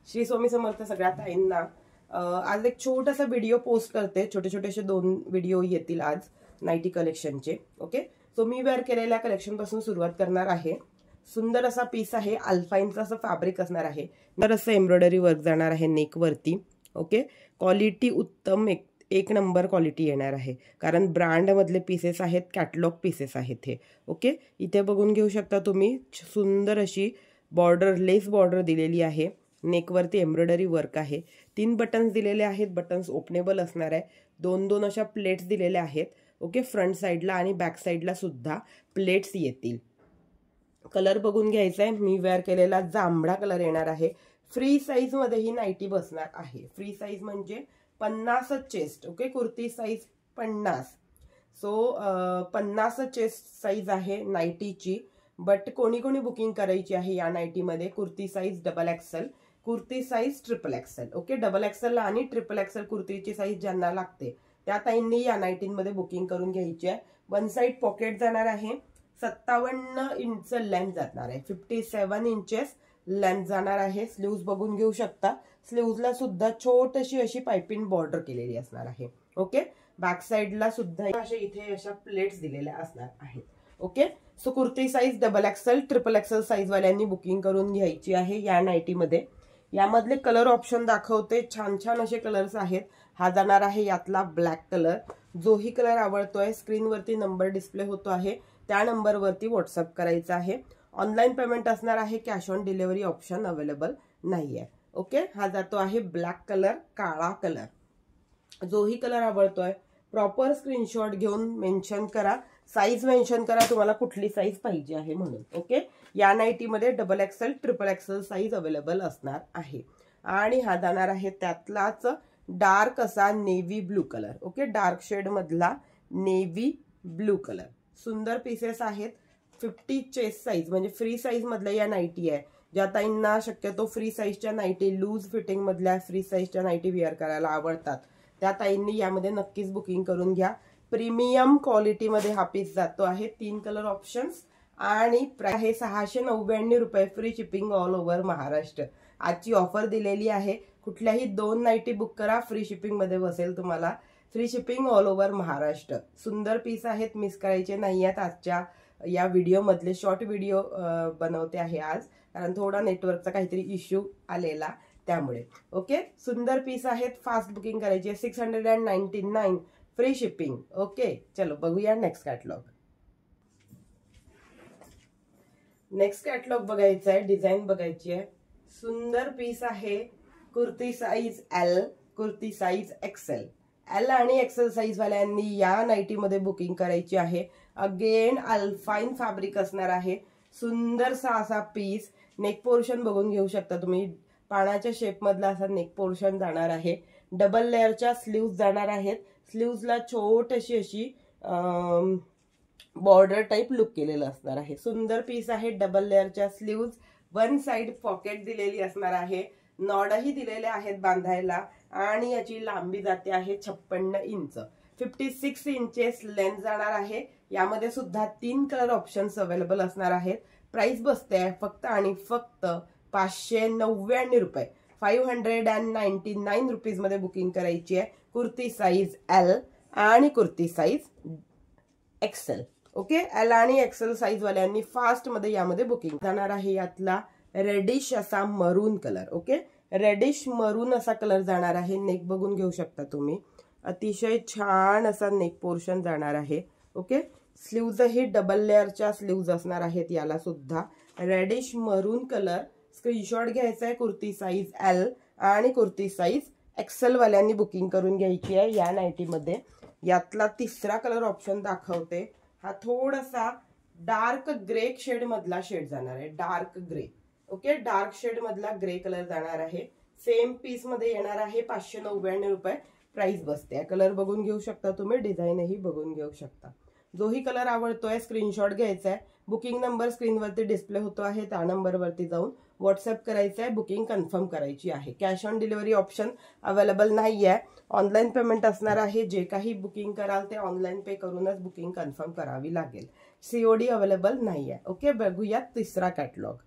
श्री स्वामी समर्थ सगळ्या ताईंना। आज एक छोटासा व्हिडिओ पोस्ट करते, छोटे छोटेसे 2 व्हिडिओ येतील आज नाइटी कलेक्शनचे। ओके, सो मी वेअर केलेल्या कलेक्शन पासून सुरुवात करणार आहे। सुंदर असा पीस आहे, अल्फाइनचा असं फॅब्रिक असणार आहे, तर असं एम्ब्रॉयडरी वर्क जाणार आहे नेक वरती। ओके, क्वालिटी उत्तम, एक नंबर क्वालिटी येणार आहे, कारण ब्रँड मधले पीसेस आहेत, कॅटलॉग पीसेस आहेत हे। ओके, इथे बघून घेऊ शकता तुम्ही, सुंदर अशी बॉर्डर, लेस बॉर्डर दिलेली आहे, नेकवरती एम्ब्रॉयडरी वर्क आहे, 3 बटन्स दिलेले आहेत, बटन्स ओपनेबल असणार आहे, 2 अशा प्लेट्स दिलेल्या आहेत। ओके, फ्रंट साइडला आणि बॅक साइडला सुद्धा प्लेट्स येतील। कलर बघून घ्यायचा आहे, मी वेअर केलेला जांभळा कलर येणार आहे। फ्री साइज मध्ये ही नाइटी बसणार आहे। फ्री साइज म्हणजे 50 chest. Okay, kurti size 50, so 50 chest size आहे नाइटीची। बट कोणी कोणी बुकिंग करायची आहे या नाइटी मध्ये, kurti size XXL, kurti size XXL। Okay, XXL आणि XXL कुर्तीची साइज ज्यांना लागते त्या ताईंनी या नाइटीमध्ये बुकिंग करून घ्यायची आहे। वन साइड पॉकेट जाणार आहे, 57 इंच लेंथ जाणार आहे, 57 इंचेस लेंथ जाणार आहे। स्लीव्ज बघून घेऊ शकता, स्लीव्जला सुद्धा छोटीशी अशी पाइपिंग बॉर्डर केलेली असणार आहे। ओके, बॅक साइडला सुद्धा अशा इथे अशा प्लेट्स दिलेल्या असणार आहेत। Okay, so kurti size XXL, XXL size वाल्यांनी बुकिंग करून घ्यायची आहे या नाइटी मध्ये। यामधले कलर ऑप्शन दाखवते, छान छान असे कलर्स आहेत। हा जाणार आहे यातला ब्लॅक कलर, जोही कलर आवडतोय स्क्रीनवरती नंबर डिस्प्ले होतो आहे, त्या नंबरवरती व्हॉट्सअप करायचा आहे। ऑनलाइन पेमेंट असणार आहे, cash on delivery option available नाहीये। ओके, हा जातो आहे ब्लॅक कलर, काळा कलर। जोही कलर आवडतोय प्रॉपर स्क्रीनशॉट घेऊन मेन्शन करा, साइज मेन्शन करा तुम्हाला कुठली साइज पाहिजे आहे म्हणून। ओके, या नाइटी मध्ये XXL, XXL साइज अवेलेबल असणार आहे। आणि हा जाणार आहे त्यातलाच डार्क असा navy blue colour. Okay, dark shade मधला नेव्ही ब्लू कलर, सुंदर पीसेस आहेत। 50 चेस्ट साइज म्हणजे फ्री साइज मधल्या या नाइटी आहे। ज्या ताईंना शक्यतो फ्री साइजच्या नाइटी, लूज फिटिंग मधल्या फ्री साइजच्या नाइटी वेअर करायला आवडतात त्या ताईंनी यामध्ये नक्कीच बुकिंग करून घ्या। प्रीमियम क्वालिटी मध्ये हा पीस जातो आहे। 3 कलर ऑप्शन्स आणि प्राइस आहे 699 रुपये, free shipping all over Maharashtra. आजची ऑफर दिलेली आहे, कुठल्याही 2 नाइटी बुक करा, फ्री शिपिंग मध्ये बसेल तुम्हाला, free shipping all over Maharashtra. सुंदर पीस आहेत, मिस करायचे नाही आहेत। आजच्या या व्हिडिओ मधले शॉर्ट व्हिडिओ बनवते आहे आज, कारण थोडा नेटवर्कचा काहीतरी इश्यू आलेला त्यामुळे। ओके, सुंदर पीस आहेत, फास्ट बुकिंग करायची आहे। 699 फ्री शिपिंग। ओके, चलो बघूया नेक्स्ट कॅटलॉग। नेक्स्ट कॅटलॉग बघायचा आहे, डिझाईन बघायची आहे। सुंदर पीस आहे, kurti size L, kurti size XL। L आणि XL साइज वाल्यांनी या नाइटी मध्ये बुकिंग करायची आहे। अगेन अल्फाइन फॅब्रिक असणार आहे, सुंदर असा पीस। नेक पोर्शन बघून घेऊ शकता तुम्ही, पानाच्या शेप मधला असा नेक पोर्शन जाणार आहे। डबल लेअरच्या स्लीव्ज जाणार आहेत, स्लीव्जला छोटीशी अशी बॉर्डर टाइप लुक केलेलं असणार आहे। सुंदर पीस आहे, डबल लेअरच्या स्लीव्ज, वन साइड पॉकेट दिलेली असणार आहे, नॉडही दिलेले आहेत बांधायला, आणि याची लांबी जाते आहे 56 इंच, 56 इंचेस लेंथ जाणार आहे। यामध्ये सुद्धा 3 कलर ऑप्शन्स अवेलेबल असणार आहेत। प्राइस बसते आहे फक्त आणि फक्त 599 रुपये, 599 रुपीज मध्ये बुकिंग करायची आहे। कुर्ती साइज L आणि kurti size XL। Okay, L आणि XL साइज वाल्यांनी फास्ट मध्ये यामध्ये बुकिंग जाणार आहे। यातला रेडिश असा मरून कलर, ओके, रेडिश मरून असा कलर जाणार आहे। नेक बघून घेऊ शकता तुम्ही, अतिशय छान असा नेक पोर्शन जाणार आहे। ओके, स्लीव्ज ही डबल लेअरच्या स्लीव्ज असणार आहेत याला सुद्धा। रेडिश मरून कलर, स्क्रीनशॉट घ्यायचा आहे। कुर्ती साइज L आणि कुर्ती साइज XL वाल्यांनी बुकिंग करून घ्यायची आहे या नाइटी मध्ये। यातला तिसरा कलर ऑप्शन दाखवते, हा थोडासा डार्क ग्रे शेड मधला शेड जाणार आहे, dark grey. Okay, dark shade मधला ग्रे कलर जाणार आहे। सेम पीस मध्ये येणार आहे, 599 रुपये प्राइस बसते। कलर बघून घेऊ शकता तुम्ही, डिझाईनही बघून घेऊ शकता। जोही कलर आवडतोय स्क्रीनशॉट घ्यायचा आहे, बुकिंग नंबर स्क्रीनवरती डिस्प्ले होतो आहे, त्या नंबरवरती जाऊन व्हॉट्सअप करायचं आहे, बुकिंग कन्फर्म करायची आहे। Cash on delivery option available नाही आहे, ऑनलाइन पेमेंट असणार आहे। जे काही बुकिंग कराल ते ऑनलाइन पे करूनच बुकिंग कन्फर्म करावी लागेल, COD अवेलेबल नाही आहे। ओके, बघूया तिसरा कॅटलॉग।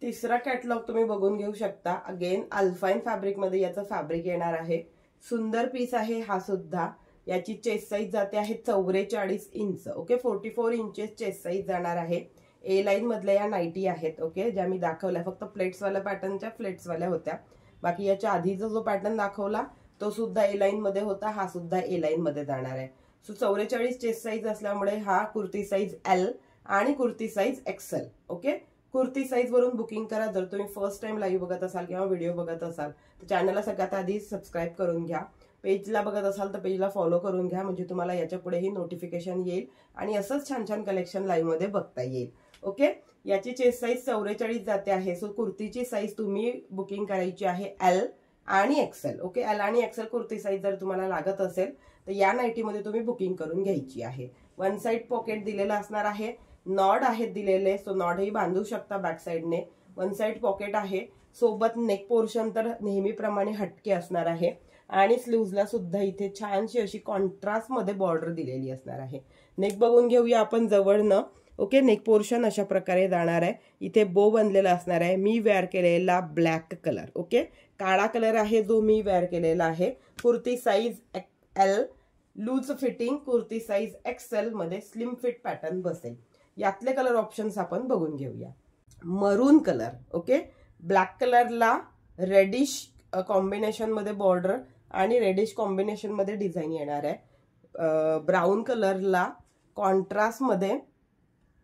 तिसरा कॅटलॉग तुम्ही बघून घेऊ शकता. अगेन अल्फाईन फॅब्रिक मध्ये याचं फॅब्रिक येणार आहे. सुंदर पीस आहे हा सुद्धा. याची चेस्ट साईज जाते आहे 44 inch. Okay, 44 inches chest size जाणार आहे. ए लाईन मधल्या या नाईटी आहेत. ओके, ज्या मी दाखवल्या फक्त प्लेट्सवाल्या पॅटर्नच्या फ्लेट्सवाल्या होत्या. बाकी याच्या आधीचा जो पॅटर्न दाखवला तो सुद्धा ए लाईन मध्ये होता. हा सुद्धा ए लाईन मध्ये जाणार आहे. सो 44 चेस्ट साईज असल्यामुळे हा कुर्ती साईज एल आणि kurti size XL. Okay, kurti size वरून बुकिंग करा. जर तुम्ही फर्स्ट टाइम लाईव्ह बघत असाल किंवा व्हिडिओ बघत असाल तर चॅनलला सगळ्यात आधी सबस्क्राईब करून घ्या. पेजला बघत असाल तर पेजला फॉलो करून घ्या, म्हणजे तुम्हाला याच्या पुढेही नोटिफिकेशन येईल आणि असंच छान छान कलेक्शन लाईव्ह मध्ये बघता येईल. ओके, याची चेस्ट साईज 44 जाते आहे. सो कुर्तीची साईज तुम्ही बुकिंग करायची आहे एल आणि एक्सेल. ओके, एल आणि एक्सेल कुर्ती साईज जर तुम्हाला लागत असेल तर या नाईटीमध्ये तुम्ही बुकिंग करून घ्यायची आहे. वन साईड पॉकेट दिलेलं असणार आहे. नॉड आहेत दिलेले, सो नॉडही बांधू शकता बॅक साईडने. वन साईड पॉकेट आहे. सोबत नेक पोर्शन तर नेहमीप्रमाणे हटके असणार आहे आणि स्लीव्हजला सुद्धा इथे छानशी अशी कॉन्ट्रास्ट मध्ये बॉर्डर दिलेली असणार आहे. नेक बघून घेऊया आपण जवळनं. ओके, नेक पोर्शन अशा प्रकारे जाणार आहे. इथे बो बनलेला असणार आहे. मी वेअर केलेला ब्लॅक कलर. ओके, काळा कलर आहे जो मी वेअर केलेला आहे. Kurti size L, loose fitting. Kurti size XL मध्ये स्लिम फिट पॅटर्न बसेल. यातले कलर ऑप्शन्स आपण बघून घेऊया. Maroon colour. ओके, ब्लॅक कलरला रेडिश कॉम्बिनेशन मध्ये बॉर्डर आणि रेडिश कॉम्बिनेशन मध्ये डिझाईन येणार आहे. ब्राऊन कलरला कॉन्ट्रास्ट मध्ये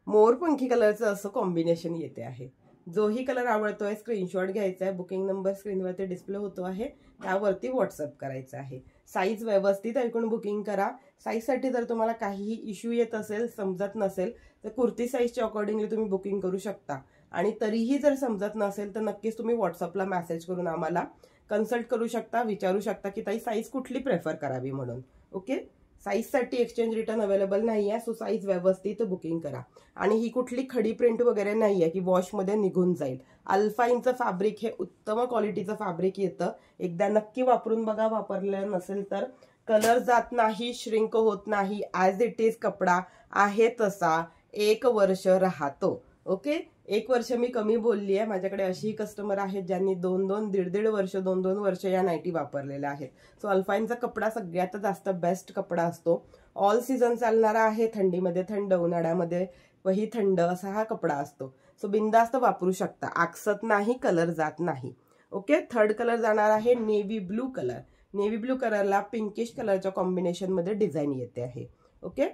मोरपंखी कलरचं असं कॉम्बिनेशन येते आहे. जोही कलर आवडतोय स्क्रीनशॉट घ्यायचा आहे. बुकिंग नंबर स्क्रीनवरती डिस्प्ले होतो आहे, त्यावरती व्हॉट्सअप करायचं आहे. साईज व्यवस्थित ऐकून बुकिंग करा. साईजसाठी जर तुम्हाला काहीही इश्यू येत असेल, समजत नसेल तर कुर्ती साईजच्या अकॉर्डिंगली तुम्ही बुकिंग करू शकता. आणि तरीही जर समजत नसेल तर नक्कीच तुम्ही व्हॉट्सअपला मेसेज करून आम्हाला कन्सल्ट करू शकता, विचारू शकता की ताई साईज कुठली प्रेफर करावी म्हणून. ओके, साईजसाठी एक्सचेंज रिटर्न अवेलेबल नाही आहे. सो साईज व्यवस्थित बुकिंग करा. आणि ही कुठली खडी प्रिंट वगैरे नाही आहे की वॉशमध्ये निघून जाईल. अल्फाईनचं फॅब्रिक हे उत्तम क्वालिटीचं फॅब्रिक येतं. एकदा नक्की वापरून बघा. वापरलेलं नसेल तर कलर जात नाही, श्रिंक होत नाही. ॲज इट इज कपडा आहे तसा 1 वर्ष राहतो. ओके, 1 वर्ष मी कमी बोलली आहे. माझ्याकडे अशीही कस्टमर आहेत ज्यांनी 2-2, 1.5 वर्ष, 2-2 वर्ष या नाईटी वापरलेल्या आहेत. सो अल्फाईनचा कपडा सगळ्यात जास्त बेस्ट कपडा असतो. ऑल सीझन चालणारा आहे. थंडीमध्ये थंड, उन्हाळ्यामध्ये वही थंड असा हा कपडा असतो. सो बिंदास्त वापरू शकता. आकसत नाही, कलर जात नाही. ओके, थर्ड कलर जाणार आहे navy blue colour. Navy blue कलरला पिंकिश कलरच्या कॉम्बिनेशन मध्ये डिझाईन येते आहे. ओके,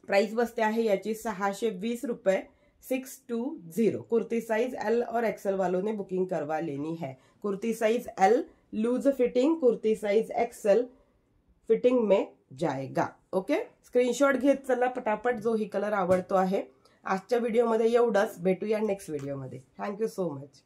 प्राइस बसते आहे याची 620 रुपये. 620. कुर्ती साइज एल और एक्सेल वालों ने बुकिंग करवा लेनी है. Kurti size L loose fitting, kurti size XL fitting में जाएगा. ओके, स्क्रीनशॉट घेत चला पटापट जो ही कलर आवडतो आहे. आजच्या व्हिडिओमध्ये एवढंच. भेटूया नेक्स्ट व्हिडिओमध्ये. Thank you so much.